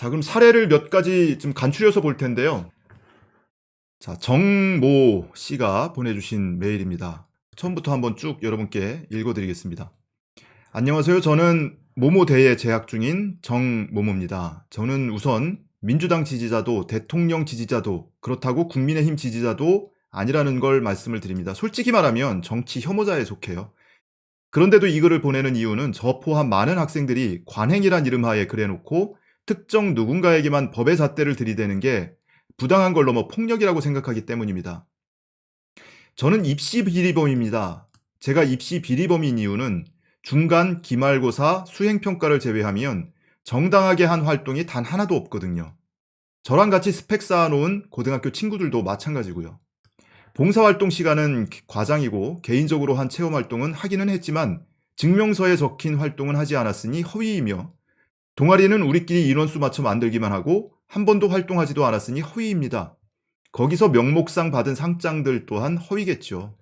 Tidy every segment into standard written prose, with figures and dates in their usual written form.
자, 그럼 사례를 몇 가지 좀 간추려서 볼 텐데요. 자, 정모 씨가 보내주신 메일입니다. 처음부터 한번 쭉 여러분께 읽어드리겠습니다. 안녕하세요. 저는 모모대에 재학 중인 정모모입니다. 저는 우선 민주당 지지자도 대통령 지지자도 그렇다고 국민의힘 지지자도 아니라는 걸 말씀을 드립니다. 솔직히 말하면 정치 혐오자에 속해요. 그런데도 이 글을 보내는 이유는 저 포함 많은 학생들이 관행이란 이름하에 그래놓고 특정 누군가에게만 법의 잣대를 들이대는 게 부당한 걸 넘어 폭력이라고 생각하기 때문입니다. 저는 입시 비리범입니다. 제가 입시 비리범인 이유는 중간, 기말고사, 수행평가를 제외하면 정당하게 한 활동이 단 하나도 없거든요. 저랑 같이 스펙 쌓아놓은 고등학교 친구들도 마찬가지고요. 봉사활동 시간은 과장이고 개인적으로 한 체험활동은 하기는 했지만 증명서에 적힌 활동은 하지 않았으니 허위이며 동아리는 우리끼리 인원수 맞춰 만들기만 하고 한 번도 활동하지도 않았으니 허위입니다. 거기서 명목상 받은 상장들 또한 허위겠죠.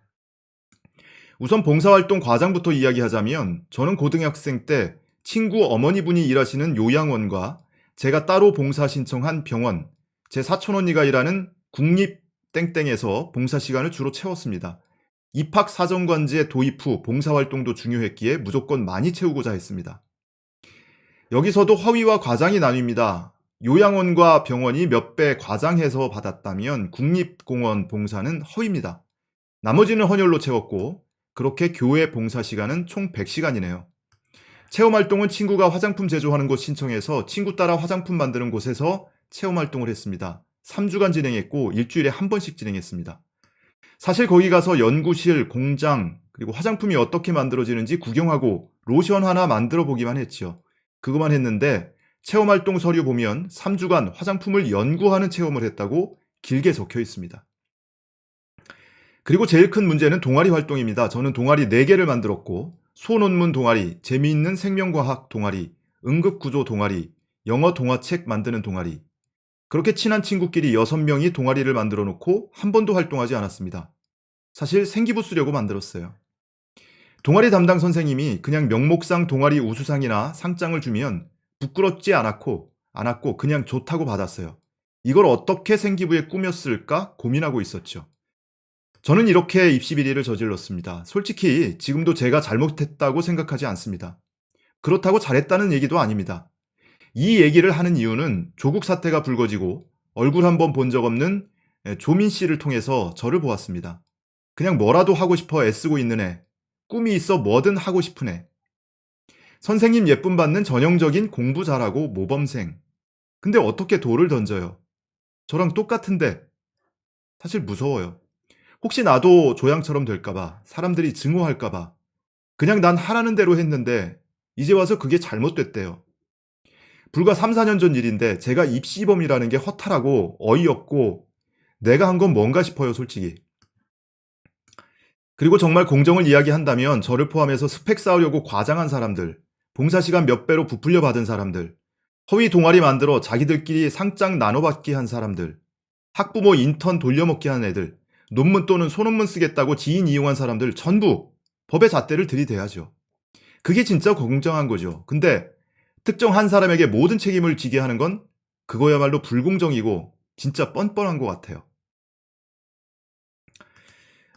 우선 봉사활동 과장부터 이야기하자면 저는 고등학생 때 친구 어머니분이 일하시는 요양원과 제가 따로 봉사 신청한 병원, 제 사촌 언니가 일하는 국립 땡땡에서 봉사 시간을 주로 채웠습니다. 입학 사정관제 도입 후 봉사활동도 중요했기에 무조건 많이 채우고자 했습니다. 여기서도 허위와 과장이 나뉩니다. 요양원과 병원이 몇 배 과장해서 받았다면 국립공원 봉사는 허위입니다. 나머지는 헌혈로 채웠고 그렇게 교회 봉사 시간은 총 100시간이네요. 체험활동은 친구가 화장품 제조하는 곳 신청해서 친구 따라 화장품 만드는 곳에서 체험활동을 했습니다. 3주간 진행했고 일주일에 한 번씩 진행했습니다. 사실 거기 가서 연구실, 공장, 그리고 화장품이 어떻게 만들어지는지 구경하고 로션 하나 만들어 보기만 했지요. 그것만 했는데 체험활동 서류 보면 3주간 화장품을 연구하는 체험을 했다고 길게 적혀 있습니다. 그리고 제일 큰 문제는 동아리 활동입니다. 저는 동아리 4개를 만들었고 소논문 동아리, 재미있는 생명과학 동아리, 응급구조 동아리, 영어 동화책 만드는 동아리, 그렇게 친한 친구끼리 6명이 동아리를 만들어 놓고 한 번도 활동하지 않았습니다. 사실 생기부 쓰려고 만들었어요. 동아리 담당 선생님이 그냥 명목상 동아리 우수상이나 상장을 주면 부끄럽지 않았고 그냥 좋다고 받았어요. 이걸 어떻게 생기부에 꾸몄을까 고민하고 있었죠. 저는 이렇게 입시 비리를 저질렀습니다. 솔직히 지금도 제가 잘못했다고 생각하지 않습니다. 그렇다고 잘했다는 얘기도 아닙니다. 이 얘기를 하는 이유는 조국 사태가 불거지고 얼굴 한번 본 적 없는 조민 씨를 통해서 저를 보았습니다. 그냥 뭐라도 하고 싶어 애쓰고 있는 애, 꿈이 있어 뭐든 하고 싶은 애, 선생님 예쁨 받는 전형적인 공부 잘하고 모범생. 근데 어떻게 돌을 던져요? 저랑 똑같은데 사실 무서워요. 혹시 나도 조양처럼 될까봐, 사람들이 증오할까봐. 그냥 난 하라는 대로 했는데 이제 와서 그게 잘못됐대요. 불과 3, 4년 전 일인데 제가 입시범이라는 게 허탈하고 어이없고 내가 한 건 뭔가 싶어요, 솔직히. 그리고 정말 공정을 이야기한다면 저를 포함해서 스펙 쌓으려고 과장한 사람들, 봉사시간 몇 배로 부풀려 받은 사람들, 허위 동아리 만들어 자기들끼리 상장 나눠받기 한 사람들, 학부모 인턴 돌려먹기 한 애들, 논문 또는 소논문 쓰겠다고 지인 이용한 사람들 전부 법의 잣대를 들이대야죠. 그게 진짜 공정한 거죠. 근데 특정 한 사람에게 모든 책임을 지게 하는 건 그거야말로 불공정이고 진짜 뻔뻔한 것 같아요.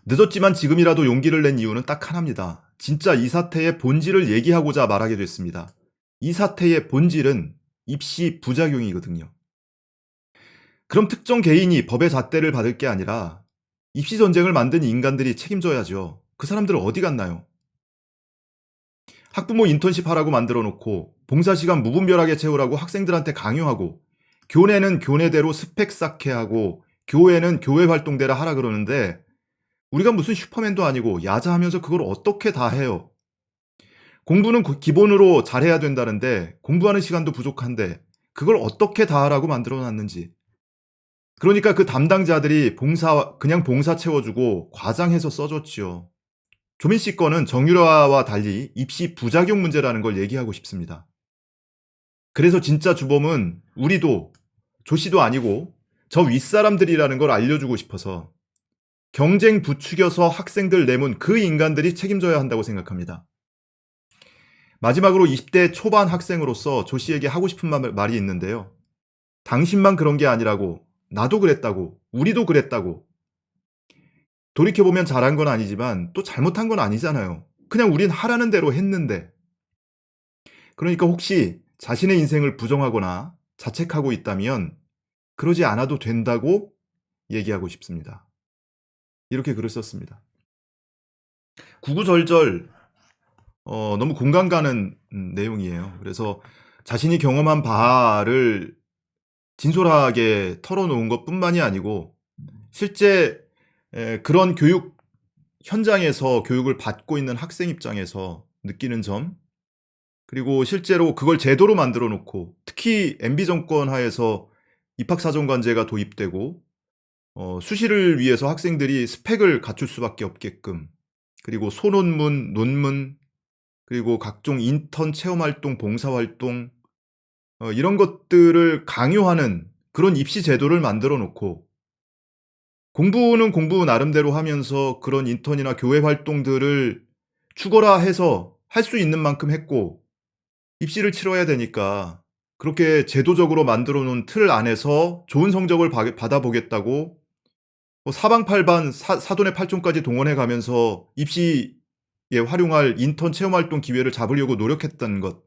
늦었지만 지금이라도 용기를 낸 이유는 딱 하나입니다. 진짜 이 사태의 본질을 얘기하고자 말하게 됐습니다. 이 사태의 본질은 입시 부작용이거든요. 그럼 특정 개인이 법의 잣대를 받을 게 아니라 입시 전쟁을 만든 인간들이 책임져야죠. 그 사람들은 어디 갔나요? 학부모 인턴십 하라고 만들어 놓고 봉사시간 무분별하게 채우라고 학생들한테 강요하고 교내는 교내대로 스펙 쌓게 하고 교회는 교회 활동대로 하라 그러는데 우리가 무슨 슈퍼맨도 아니고 야자하면서 그걸 어떻게 다 해요? 공부는 기본으로 잘해야 된다는데 공부하는 시간도 부족한데 그걸 어떻게 다 하라고 만들어 놨는지. 그러니까 그 담당자들이 그냥 봉사 채워주고 과장해서 써줬지요. 조민 씨 거는 정유라와 달리 입시 부작용 문제라는 걸 얘기하고 싶습니다. 그래서 진짜 주범은 우리도 조 씨도 아니고 저 윗사람들이라는 걸 알려주고 싶어서 경쟁 부추겨서 학생들 내몬 그 인간들이 책임져야 한다고 생각합니다. 마지막으로 20대 초반 학생으로서 조 씨에게 하고 싶은 말이 있는데요. 당신만 그런 게 아니라고, 나도 그랬다고, 우리도 그랬다고. 돌이켜보면 잘한 건 아니지만 또 잘못한 건 아니잖아요. 그냥 우린 하라는 대로 했는데. 그러니까 혹시 자신의 인생을 부정하거나 자책하고 있다면 그러지 않아도 된다고 얘기하고 싶습니다. 이렇게 글을 썼습니다. 구구절절 너무 공감 가는 내용이에요. 그래서 자신이 경험한 바를 진솔하게 털어놓은 것뿐만이 아니고 실제 그런 교육 현장에서 교육을 받고 있는 학생 입장에서 느끼는 점, 그리고 실제로 그걸 제도로 만들어 놓고 특히 MB 정권 하에서 입학사정관제가 도입되고 수시를 위해서 학생들이 스펙을 갖출 수밖에 없게끔, 그리고 소논문, 논문, 그리고 각종 인턴 체험활동, 봉사활동 이런 것들을 강요하는 그런 입시 제도를 만들어 놓고 공부는 공부 나름대로 하면서 그런 인턴이나 교회 활동들을 죽어라 해서 할 수 있는 만큼 했고 입시를 치러야 되니까 그렇게 제도적으로 만들어 놓은 틀 안에서 좋은 성적을 받아보겠다고 사방팔방 사돈의 팔촌까지 동원해 가면서 입시에 활용할 인턴 체험활동 기회를 잡으려고 노력했던 것,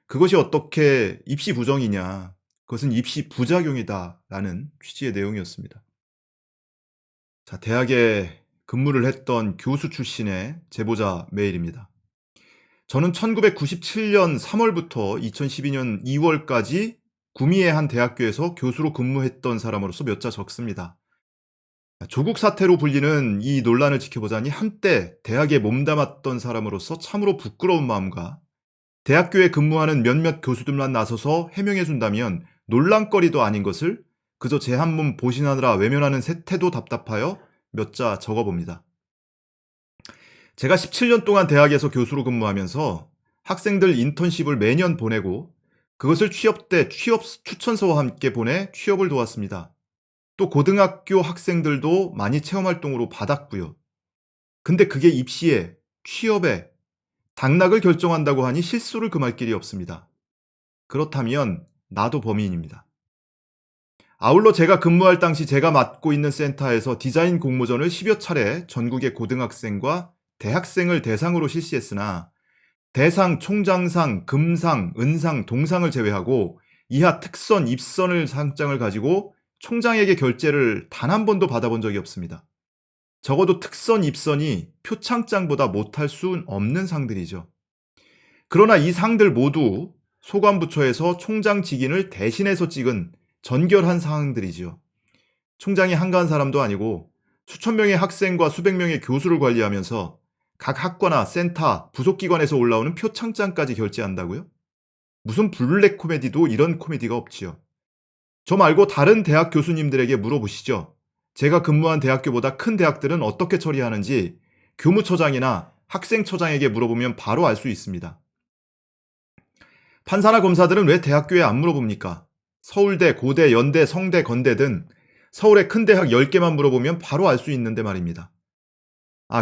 그것이 어떻게 입시 부정이냐, 그것은 입시 부작용이다라는 취지의 내용이었습니다. 자, 대학에 근무를 했던 교수 출신의 제보자 메일입니다. 저는 1997년 3월부터 2012년 2월까지 구미의 한 대학교에서 교수로 근무했던 사람으로서 몇 자 적습니다. 조국 사태로 불리는 이 논란을 지켜보자니 한때 대학에 몸담았던 사람으로서 참으로 부끄러운 마음과 대학교에 근무하는 몇몇 교수들만 나서서 해명해준다면 논란거리도 아닌 것을 그저 제 한몸 보신하느라 외면하는 세태도 답답하여 몇 자 적어봅니다. 제가 17년 동안 대학에서 교수로 근무하면서 학생들 인턴십을 매년 보내고 그것을 취업 때 취업 추천서와 함께 보내 취업을 도왔습니다. 또 고등학교 학생들도 많이 체험활동으로 받았고요. 근데 그게 입시에, 취업에 당락을 결정한다고 하니 실수를 금할 길이 없습니다. 그렇다면 나도 범인입니다. 아울러 제가 근무할 당시 제가 맡고 있는 센터에서 디자인 공모전을 10여 차례 전국의 고등학생과 대학생을 대상으로 실시했으나 대상, 총장상, 금상, 은상, 동상을 제외하고 이하 특선, 입선을 상장을 가지고 총장에게 결제를 단 한 번도 받아본 적이 없습니다. 적어도 특선, 입선이 표창장보다 못할 수 없는 상들이죠. 그러나 이 상들 모두 소관부처에서 총장 직인을 대신해서 찍은 전결한 사항들이지요. 총장이 한가한 사람도 아니고 수천 명의 학생과 수백 명의 교수를 관리하면서 각 학과나 센터, 부속기관에서 올라오는 표창장까지 결제한다고요? 무슨 블랙 코미디도 이런 코미디가 없지요. 저 말고 다른 대학 교수님들에게 물어보시죠. 제가 근무한 대학교보다 큰 대학들은 어떻게 처리하는지 교무처장이나 학생처장에게 물어보면 바로 알 수 있습니다. 판사나 검사들은 왜 대학교에 안 물어봅니까? 서울대, 고대, 연대, 성대, 건대 등 서울의 큰 대학 10개만 물어보면 바로 알 수 있는데 말입니다.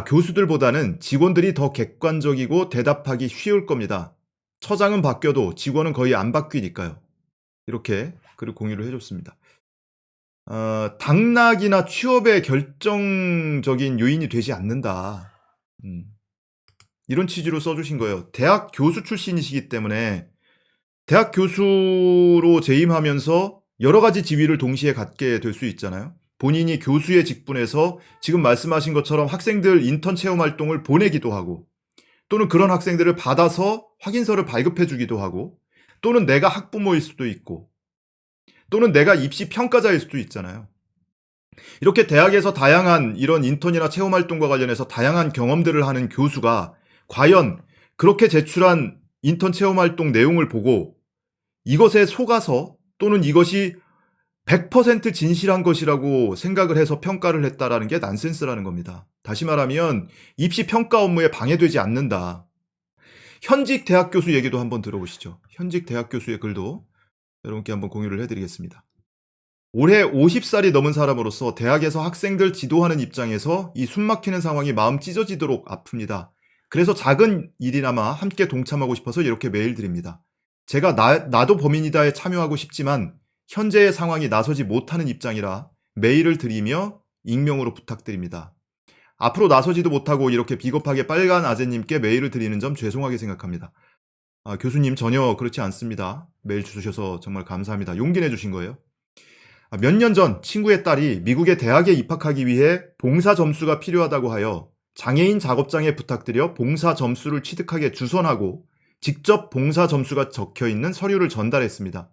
교수들보다는 직원들이 더 객관적이고 대답하기 쉬울 겁니다. 처장은 바뀌어도 직원은 거의 안 바뀌니까요. 이렇게 글을 공유를 해줬습니다. 당락이나 취업의 결정적인 요인이 되지 않는다. 이런 취지로 써주신 거예요. 대학 교수 출신이시기 때문에 대학 교수로 재임하면서 여러 가지 지위를 동시에 갖게 될 수 있잖아요. 본인이 교수의 직분에서 지금 말씀하신 것처럼 학생들 인턴 체험 활동을 보내기도 하고 또는 그런 학생들을 받아서 확인서를 발급해 주기도 하고 또는 내가 학부모일 수도 있고 또는 내가 입시 평가자일 수도 있잖아요. 이렇게 대학에서 다양한 이런 인턴이나 체험활동과 관련해서 다양한 경험들을 하는 교수가 과연 그렇게 제출한 인턴 체험활동 내용을 보고 이것에 속아서 또는 이것이 100% 진실한 것이라고 생각을 해서 평가를 했다라는 게 난센스라는 겁니다. 다시 말하면 입시 평가 업무에 방해되지 않는다. 현직 대학 교수 얘기도 한번 들어보시죠. 현직 대학 교수의 글도 여러분께 한번 공유를 해드리겠습니다. 올해 50살이 넘은 사람으로서 대학에서 학생들 지도하는 입장에서 이 숨막히는 상황이 마음 찢어지도록 아픕니다. 그래서 작은 일이나마 함께 동참하고 싶어서 이렇게 메일 드립니다. 제가 나도 범인이다에 참여하고 싶지만 현재의 상황이 나서지 못하는 입장이라 메일을 드리며 익명으로 부탁드립니다. 앞으로 나서지도 못하고 이렇게 비겁하게 빨간 아재님께 메일을 드리는 점 죄송하게 생각합니다. 교수님 전혀 그렇지 않습니다. 메일 주셔서 정말 감사합니다. 용기 내주신 거예요. 몇 년 전 친구의 딸이 미국의 대학에 입학하기 위해 봉사 점수가 필요하다고 하여 장애인 작업장에 부탁드려 봉사 점수를 취득하게 주선하고 직접 봉사 점수가 적혀있는 서류를 전달했습니다.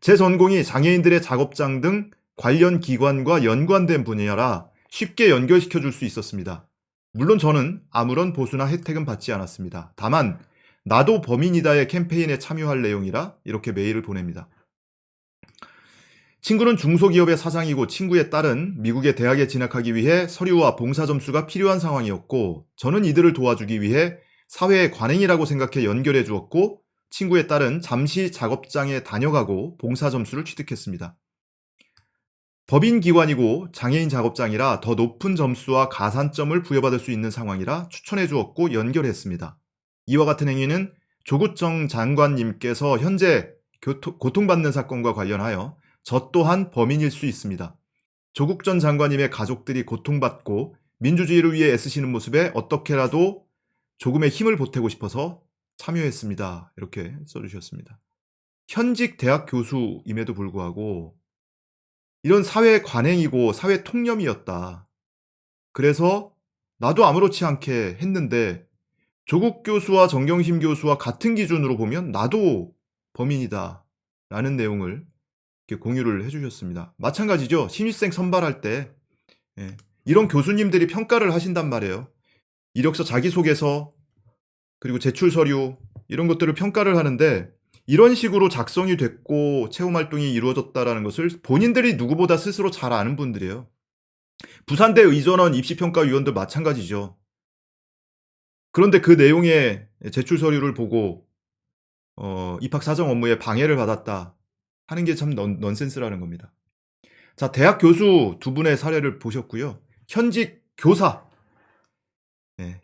제 전공이 장애인들의 작업장 등 관련 기관과 연관된 분야라 쉽게 연결시켜 줄 수 있었습니다. 물론 저는 아무런 보수나 혜택은 받지 않았습니다. 다만 나도 범인이다의 캠페인에 참여할 내용이라 이렇게 메일을 보냅니다. 친구는 중소기업의 사장이고 친구의 딸은 미국의 대학에 진학하기 위해 서류와 봉사 점수가 필요한 상황이었고 저는 이들을 도와주기 위해 사회의 관행이라고 생각해 연결해 주었고 친구의 딸은 잠시 작업장에 다녀가고 봉사 점수를 취득했습니다. 법인기관이고 장애인 작업장이라 더 높은 점수와 가산점을 부여받을 수 있는 상황이라 추천해 주었고 연결했습니다. 이와 같은 행위는 조국정 장관님께서 현재 고통받는 사건과 관련하여 저 또한 범인일 수 있습니다. 조국 전 장관님의 가족들이 고통받고 민주주의를 위해 애쓰시는 모습에 어떻게라도 조금의 힘을 보태고 싶어서 참여했습니다. 이렇게 써주셨습니다. 현직 대학 교수임에도 불구하고 이런 사회 관행이고 사회 통념이었다. 그래서 나도 아무렇지 않게 했는데 조국 교수와 정경심 교수와 같은 기준으로 보면 나도 범인이다 라는 내용을 이렇게 공유를 해주셨습니다. 마찬가지죠. 신입생 선발할 때 이런 교수님들이 평가를 하신단 말이에요. 이력서 자기소개서 그리고 제출 서류 이런 것들을 평가를 하는데 이런 식으로 작성이 됐고 체험활동이 이루어졌다는 것을 본인들이 누구보다 스스로 잘 아는 분들이에요. 부산대 의전원 입시평가위원도 마찬가지죠. 그런데 그 내용의 제출 서류를 보고 입학 사정 업무에 방해를 받았다 하는 게 참 넌센스라는 겁니다. 자, 대학 교수 두 분의 사례를 보셨고요. 현직 교사.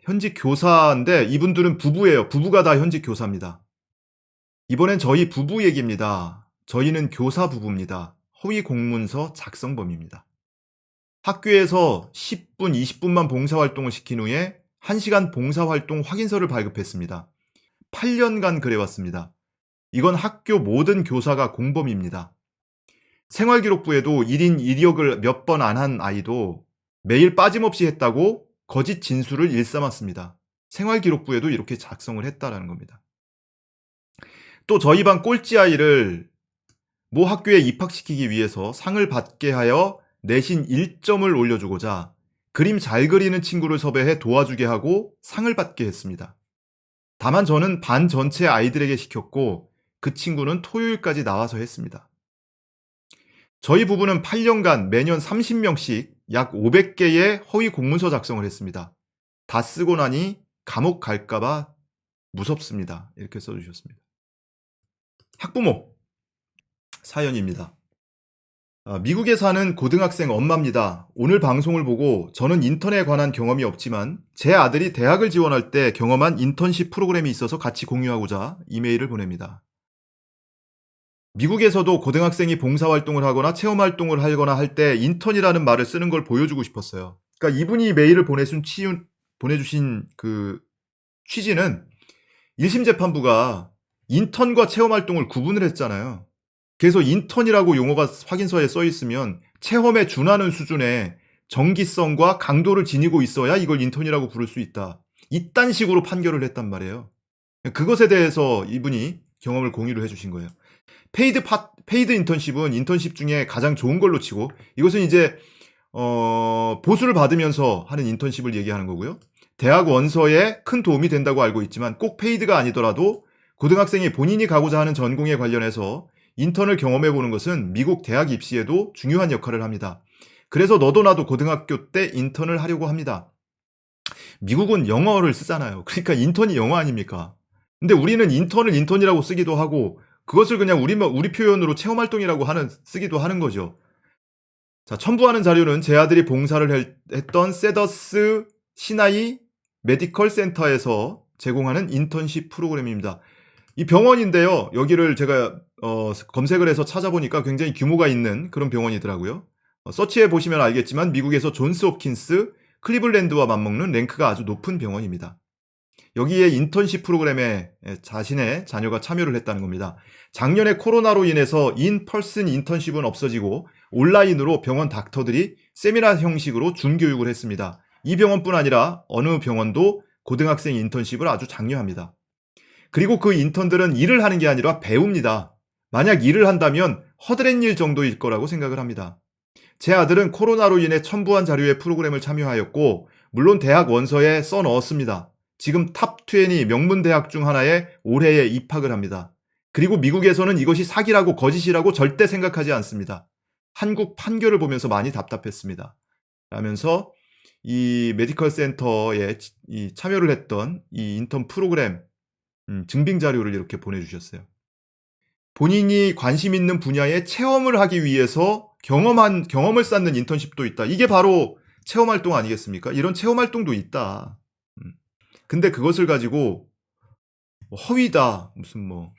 현직 교사인데 이분들은 부부예요. 부부가 다 현직 교사입니다. 이번엔 저희 부부 얘기입니다. 저희는 교사 부부입니다. 허위 공문서 작성범입니다. 학교에서 10분, 20분만 봉사활동을 시킨 후에 1시간 봉사활동 확인서를 발급했습니다. 8년간 그래왔습니다. 이건 학교 모든 교사가 공범입니다. 생활기록부에도 1인 1역을 몇 번 안 한 아이도 매일 빠짐없이 했다고 거짓 진술을 일삼았습니다. 생활기록부에도 이렇게 작성을 했다라는 겁니다. 또 저희 반 꼴찌 아이를 모 학교에 입학시키기 위해서 상을 받게 하여 내신 1점을 올려주고자 그림 잘 그리는 친구를 섭외해 도와주게 하고 상을 받게 했습니다. 다만 저는 반 전체 아이들에게 시켰고 그 친구는 토요일까지 나와서 했습니다. 저희 부부는 8년간 매년 30명씩 약 500개의 허위 공문서 작성을 했습니다. 다 쓰고 나니 감옥 갈까봐 무섭습니다. 이렇게 써주셨습니다. 학부모 사연입니다. 미국에 사는 고등학생 엄마입니다. 오늘 방송을 보고 저는 인턴에 관한 경험이 없지만 제 아들이 대학을 지원할 때 경험한 인턴십 프로그램이 있어서 같이 공유하고자 이메일을 보냅니다. 미국에서도 고등학생이 봉사활동을 하거나 체험활동을 하거나 할 때 인턴이라는 말을 쓰는 걸 보여주고 싶었어요. 그러니까 이분이 메일을 보내주신 그 취지는 1심 재판부가 인턴과 체험활동을 구분을 했잖아요. 그래서 인턴이라고 용어가 확인서에 써 있으면 체험에 준하는 수준의 정기성과 강도를 지니고 있어야 이걸 인턴이라고 부를 수 있다. 이딴 식으로 판결을 했단 말이에요. 그것에 대해서 이분이 경험을 공유를 해주신 거예요. 페이드 인턴십은 인턴십 중에 가장 좋은 걸로 치고 이것은 이제 보수를 받으면서 하는 인턴십을 얘기하는 거고요. 대학 원서에 큰 도움이 된다고 알고 있지만 꼭 페이드가 아니더라도 고등학생이 본인이 가고자 하는 전공에 관련해서 인턴을 경험해보는 것은 미국 대학 입시에도 중요한 역할을 합니다. 그래서 너도 나도 고등학교 때 인턴을 하려고 합니다. 미국은 영어를 쓰잖아요. 그러니까 인턴이 영어 아닙니까? 근데 우리는 인턴을 인턴이라고 쓰기도 하고 그것을 그냥 우리 표현으로 체험활동이라고 쓰기도 하는 거죠. 자, 첨부하는 자료는 제 아들이 봉사를 했던 세더스 시나이 메디컬 센터에서 제공하는 인턴십 프로그램입니다. 이 병원인데요. 여기를 제가 검색을 해서 찾아보니까 굉장히 규모가 있는 그런 병원이더라고요. 서치해 보시면 알겠지만 미국에서 존스 홉킨스, 클리블랜드와 맞먹는 랭크가 아주 높은 병원입니다. 여기에 인턴십 프로그램에 자신의 자녀가 참여를 했다는 겁니다. 작년에 코로나로 인해서 인펄슨 인턴십은 없어지고 온라인으로 병원 닥터들이 세미나 형식으로 준교육을 했습니다. 이 병원뿐 아니라 어느 병원도 고등학생 인턴십을 아주 장려합니다. 그리고 그 인턴들은 일을 하는 게 아니라 배웁니다. 만약 일을 한다면 허드렛 일 정도일 거라고 생각을 합니다. 제 아들은 코로나로 인해 첨부한 자료의 프로그램을 참여하였고 물론 대학 원서에 써 넣었습니다. 지금 탑20 명문 대학 중 하나에 올해에 입학을 합니다. 그리고 미국에서는 이것이 사기라고 거짓이라고 절대 생각하지 않습니다. 한국 판결을 보면서 많이 답답했습니다. 라면서 이 메디컬 센터에 참여를 했던 이 인턴 프로그램 증빙 자료를 이렇게 보내주셨어요. 본인이 관심 있는 분야에 체험을 하기 위해서 경험을 쌓는 인턴십도 있다. 이게 바로 체험 활동 아니겠습니까? 이런 체험 활동도 있다. 근데 그것을 가지고 허위다, 무슨 뭐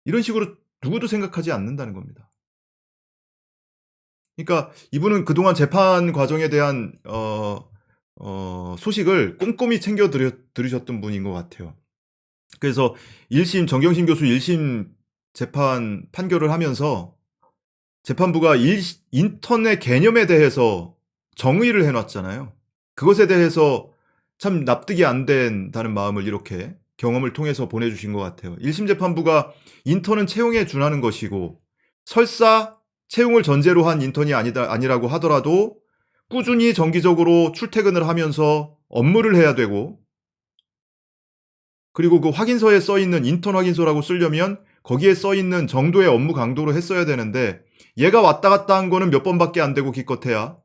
이런 식으로 누구도 생각하지 않는다는 겁니다. 그러니까 이분은 그동안 재판 과정에 대한 소식을 꼼꼼히 챙겨 들으셨던 분인 것 같아요. 그래서 1심 정경심 교수 1심 재판 판결을 하면서 재판부가 인턴의 개념에 대해서 정의를 해놨잖아요. 그것에 대해서 참 납득이 안 된다는 마음을 이렇게 경험을 통해서 보내주신 것 같아요. 1심 재판부가 인턴은 채용에 준하는 것이고 설사 채용을 전제로 한 인턴이 아니라고 하더라도 꾸준히 정기적으로 출퇴근을 하면서 업무를 해야 되고 그리고 그 확인서에 써있는 인턴 확인서라고 쓰려면 거기에 써있는 정도의 업무 강도로 했어야 되는데 얘가 왔다 갔다 한 거는 몇 번밖에 안 되고 기껏해야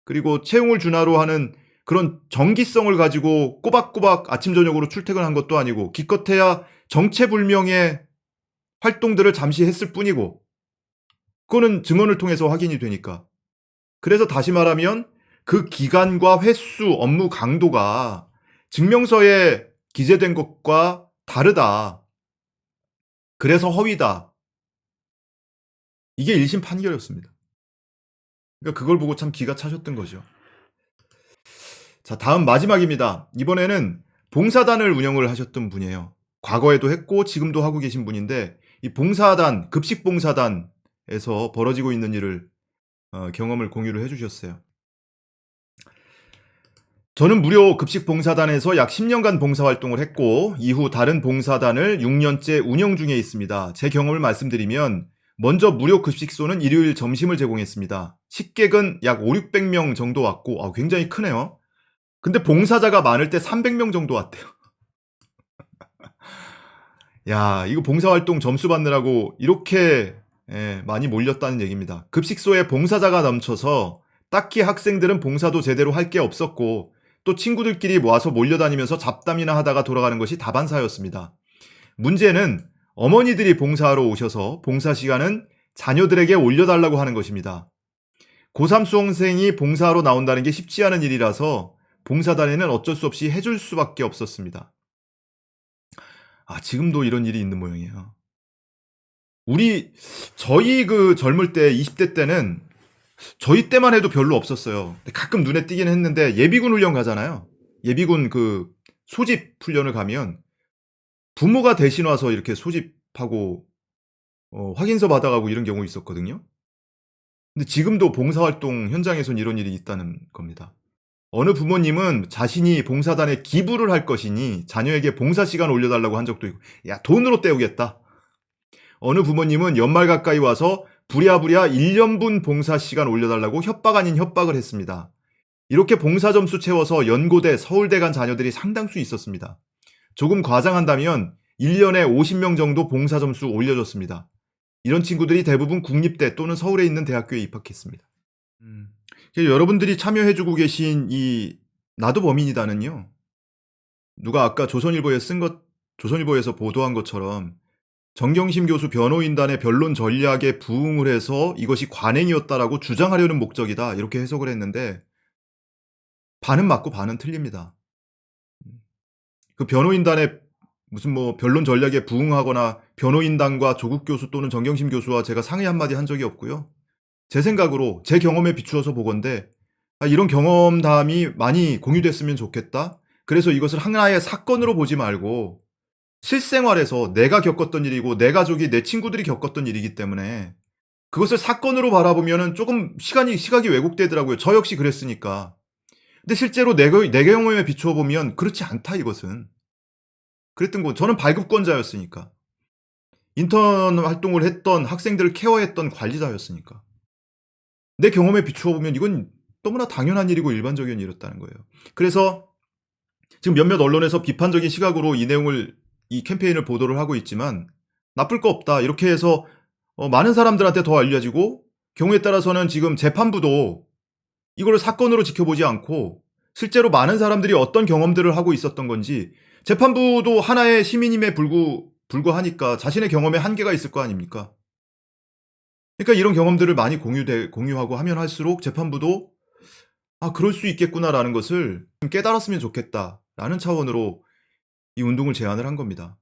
그리고 채용을 준하로 하는 그런 정기성을 가지고 꼬박꼬박 아침 저녁으로 출퇴근한 것도 아니고 기껏해야 정체불명의 활동들을 잠시 했을 뿐이고 그거는 증언을 통해서 확인이 되니까 그래서 다시 말하면 그 기간과 횟수, 업무 강도가 증명서에 기재된 것과 다르다. 그래서 허위다. 이게 1심 판결이었습니다. 그러니까 그걸 보고 참 기가 차셨던 거죠. 자, 다음 마지막입니다. 이번에는 봉사단을 운영을 하셨던 분이에요. 과거에도 했고 지금도 하고 계신 분인데 이 봉사단, 급식봉사단에서 벌어지고 있는 일을 경험을 공유를 해주셨어요. 저는 무료 급식봉사단에서 약 10년간 봉사활동을 했고 이후 다른 봉사단을 6년째 운영 중에 있습니다. 제 경험을 말씀드리면 먼저 무료 급식소는 일요일 점심을 제공했습니다. 식객은 약 5, 600명 정도 왔고 굉장히 크네요. 근데 봉사자가 많을 때 300명 정도 왔대요. 야, 이거 봉사활동 점수 받느라고 이렇게 많이 몰렸다는 얘기입니다. 급식소에 봉사자가 넘쳐서 딱히 학생들은 봉사도 제대로 할 게 없었고 또 친구들끼리 모아서 몰려다니면서 잡담이나 하다가 돌아가는 것이 다반사였습니다. 문제는 어머니들이 봉사하러 오셔서 봉사 시간은 자녀들에게 올려달라고 하는 것입니다. 고3 수험생이 봉사하러 나온다는 게 쉽지 않은 일이라서 봉사단에는 어쩔 수 없이 해줄 수밖에 없었습니다. 지금도 이런 일이 있는 모양이에요. 저희 그 젊을 때 20대 때는 저희 때만 해도 별로 없었어요. 가끔 눈에 띄긴 했는데 예비군 훈련 가잖아요. 예비군 그 소집 훈련을 가면 부모가 대신 와서 이렇게 소집하고 확인서 받아가고 이런 경우 있었거든요. 근데 지금도 봉사활동 현장에선 이런 일이 있다는 겁니다. 어느 부모님은 자신이 봉사단에 기부를 할 것이니 자녀에게 봉사 시간 올려달라고 한 적도 있고 야 돈으로 때우겠다. 어느 부모님은 연말 가까이 와서 부랴부랴 1년분 봉사 시간 올려달라고 협박 아닌 협박을 했습니다. 이렇게 봉사 점수 채워서 연고대, 서울대 간 자녀들이 상당수 있었습니다. 조금 과장한다면 1년에 50명 정도 봉사 점수 올려줬습니다. 이런 친구들이 대부분 국립대 또는 서울에 있는 대학교에 입학했습니다. 여러분들이 참여해주고 계신 이 나도 범인이다는요. 누가 아까 조선일보에서 보도한 것처럼 정경심 교수 변호인단의 변론 전략에 부응을 해서 이것이 관행이었다라고 주장하려는 목적이다 이렇게 해석을 했는데 반은 맞고 반은 틀립니다. 그 변호인단의 무슨 뭐 변론 전략에 부응하거나 변호인단과 조국 교수 또는 정경심 교수와 제가 상의 한마디 한 적이 없고요. 제 생각으로 제 경험에 비추어서 보건대 이런 경험담이 많이 공유됐으면 좋겠다. 그래서 이것을 하나의 사건으로 보지 말고 실생활에서 내가 겪었던 일이고 내 가족이 내 친구들이 겪었던 일이기 때문에 그것을 사건으로 바라보면은 조금 시각이 왜곡되더라고요. 저 역시 그랬으니까. 근데 실제로 내 경험에 비추어 보면 그렇지 않다 이것은. 그랬던 거 저는 발급권자였으니까. 인턴 활동을 했던 학생들을 케어했던 관리자였으니까. 내 경험에 비추어 보면 이건 너무나 당연한 일이고 일반적인 일이었다는 거예요. 그래서 지금 몇몇 언론에서 비판적인 시각으로 이 캠페인을 보도를 하고 있지만 나쁠 거 없다. 이렇게 해서 많은 사람들한테 더 알려지고 경우에 따라서는 지금 재판부도 이걸 사건으로 지켜보지 않고 실제로 많은 사람들이 어떤 경험들을 하고 있었던 건지 재판부도 하나의 시민임에 불구하니까 자신의 경험에 한계가 있을 거 아닙니까? 그러니까 이런 경험들을 많이 공유하고 하면 할수록 재판부도 그럴 수 있겠구나라는 것을 깨달았으면 좋겠다라는 차원으로 이 운동을 제안을 한 겁니다.